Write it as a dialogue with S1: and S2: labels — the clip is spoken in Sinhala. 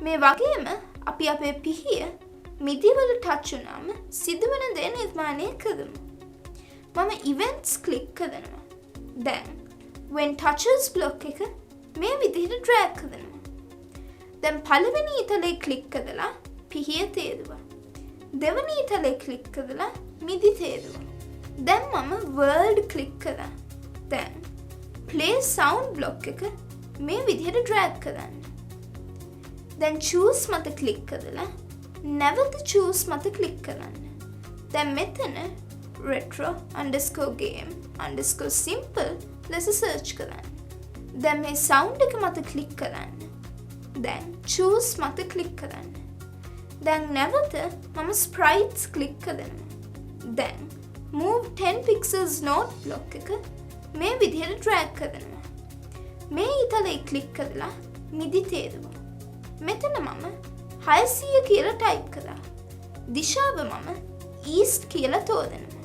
S1: මේ වගේම අපි අපේ පිහිය මිදිවල ටච් වුණාම සිදුවන දේ නිර්මාණය කරමු. මම events ක්ලික් කරනවා. දැන් when touches block එක මේ විදිහට drag කරනවා. දැන් පළවෙනි ඊතලේ ක්ලික් කරලා පිහිය තේරුවා. දෙවෙනි ඊතලේ ක්ලික් කරලා මිදි තේරුවා. දැන් මම world ක්ලික් කරා. දැන් play sound block එක මේ විදිහට drag කරන්න. දැන් choose මත ක්ලික් කරලා නැවත choose මත ක්ලික් කරන්න. දැන් මෙතන retro_game_simple ලෙස search කරන්න. දැන් මේ sound එක මත ක්ලික් කරන්න. දැන් choose මත ක්ලික් කරන්න. දැන් නැවත මම sprites ක්ලික් කරනවා. දැන් move 10 pixels note block එක මේ විදිහට drag කරනවා. මේ ඊතලේ ක්ලික් කරලා මිදි තේරුවා. මෙතන මම 600 කියලා ටයිප් කරා. දිශාව මම east කියලා තෝරනවා.